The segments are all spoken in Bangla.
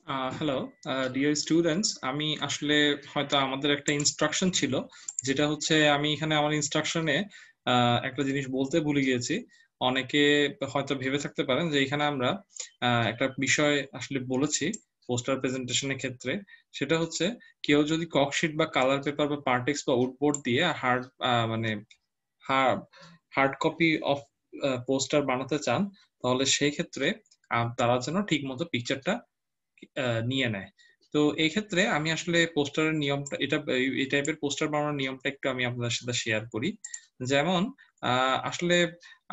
হ্যালো ডিয়ার স্টুডেন্টস, আমি আসলে হয়তো আমাদের একটা ইনস্ট্রাকশন ছিল, যেটা হচ্ছে আমি এখানে আমার ইনস্ট্রাকশনে একটা জিনিস বলতে ভুলে গিয়েছি। অনেকে হয়তো ভেবে থাকতে পারেন যে এখানে আমরা একটা বিষয় আসলে বলেছি পোস্টার প্রেজেন্টেশনের ক্ষেত্রে। সেটা হচ্ছে কেউ যদি ককশিট বা কালার পেপার বা পার্টেক্স বা উডবোর্ড দিয়ে মানে হার্ড কপি অফ পোস্টার বানাতে চান, তাহলে সেই ক্ষেত্রে তারা যেন ঠিক মতো পিকচারটা নিয়ে নেয়। তো এই ক্ষেত্রে আমি আসলে পোস্টারের নিয়মটা এই টাইপের পোস্টার বানানোর নিয়মটা একটু আমি আপনাদের সাথে শেয়ার করি। যেমন আসলে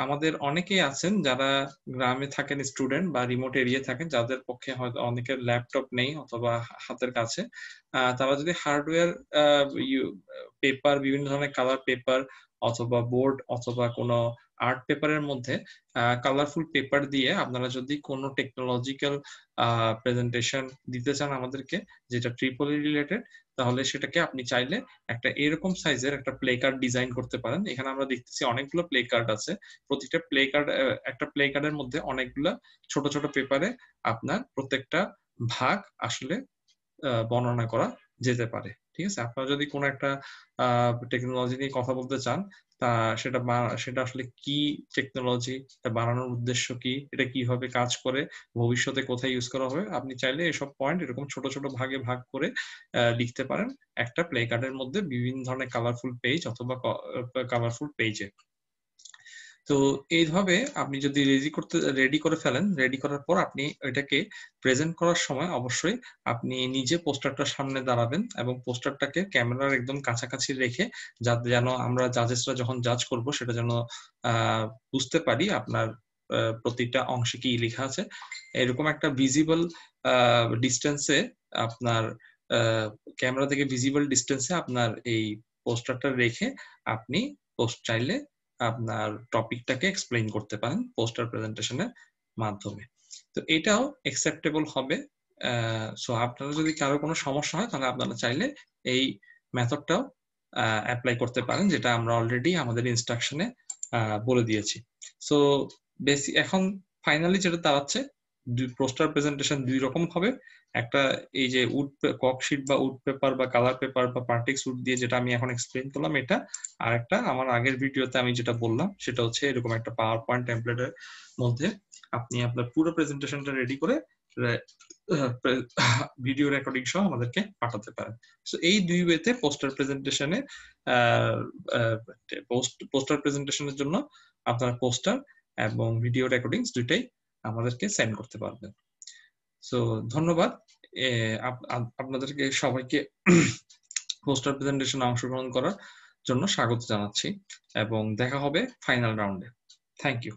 আমাদের অনেকেই আছেন যারা গ্রামে থাকেন স্টুডেন্ট বা রিমোট এরিয়ায় থাকেন, যাদের পক্ষে হয়তো অনেকের ল্যাপটপ নেই অথবা হাতের কাছে। তারা যদি হার্ডওয়্যার আ ইউ পেপার, বিভিন্ন ধরনের কালার পেপার অথবা বোর্ড অথবা কোনো আর্ট পেপারের মধ্যে কালারফুল পেপার দিয়ে আপনারা যদি কোনো টেকনোলজিক্যাল প্রেজেন্টেশন দিতে চান আমাদেরকে, যেটা ট্রিপলি রিলেটেড, তাহলে সেটাকে আপনি চাইলে একটা এরকম সাইজের একটা প্লে কার্ড ডিজাইন করতে পারেন। এখানে আমরা দেখতেছি অনেকগুলো প্লে কার্ড আছে। প্রতিটা প্লে কার্ড একটা প্লে কার্ডের মধ্যে অনেকগুলা ছোট ছোট পেপারে আপনার প্রত্যেকটা ভাগ আসলে বর্ণনা করা যেতে পারে। ঠিক আছে? আপনারা যদি কোনো একটা টেকনোলজি নিয়ে কথা বলতে চান, তা সেটা আসলে কি টেকনোলজি, এটা বানানোর উদ্দেশ্য কি, এটা কিভাবে কাজ করে, ভবিষ্যতে কোথায় ইউজ করা হবে, আপনি চাইলে এসব পয়েন্ট এরকম ছোট ছোট ভাগে ভাগ করে লিখতে পারেন একটা প্লে কার্ডের মধ্যে বিভিন্ন ধরনের কালারফুল পেজ অথবা কালারফুল পেজে। তো এইভাবে আপনি যদি রেডি করে ফেলেন, রেডি করার পর আপনি এটাকে প্রেজেন্ট করার সময় অবশ্যই আপনি নিজে পোস্টারটার সামনে দাঁড়াবেন এবং পোস্টারটাকে ক্যামেরার একদম কাছাকাছি রেখে, যাতে যেন আমরা জাজেসরা যখন জাজ করব সেটা যেন বুঝতে পারি আপনার প্রতিটা অংশে কি লেখা আছে। এরকম একটা ভিজিবল ডিস্টেন্সে আপনার ক্যামেরা থেকে ভিজিবল ডিস্টেন্সে আপনার এই পোস্টারটা রেখে আপনি চাইলে আপনার টপিকটাকে এক্সপ্লেইন করতে পারেন পোস্টার প্রেজেন্টেশনের মাধ্যমে। তো এটাও অ্যাকসেপ্টেবল হবে। সো আপনারা যদি কারো কোনো সমস্যা হয়, তাহলে আপনারা চাইলে এই মেথডটাও অ্যাপ্লাই করতে পারেন, যেটা আমরা অলরেডি আমাদের ইনস্ট্রাকশনে বলে দিয়েছি। সো এখন ফাইনালি যেটা দাঁড়াচ্ছে, পোস্টার প্রেজেন্টেশন দুই রকম হবে। একটা এই যে ককশিট বা উড পেপার বা কালার পেপার বা পার্টেক্স উড দিয়ে যেটা আমি এখন এক্সপ্লেইন করলাম এটা, আর একটা আমার আগের ভিডিওতে আমি যেটা বললাম সেটা হচ্ছে এরকম একটা পাওয়ার পয়েন্ট টেমপ্লেটের মধ্যে আপনি আপনার পুরো প্রেজেন্টেশনটা রেডি করে ভিডিও রেকর্ডিং সহ আমাদেরকে পাঠাতে পারেন। সো এই দুই ওয়েতে পোস্টার প্রেজেন্টেশনের জন্য আপনার পোস্টার এবং ভিডিও রেকর্ডিংস দুইটাই আমাদেরকে সেন্ড করতে পারবেন। সো ধন্যবাদ আপনাদেরকে সবাইকে পোস্টার প্রেজেন্টেশনে অংশগ্রহণ করার জন্য স্বাগত জানাচ্ছি এবং দেখা হবে ফাইনাল রাউন্ডে। Thank you.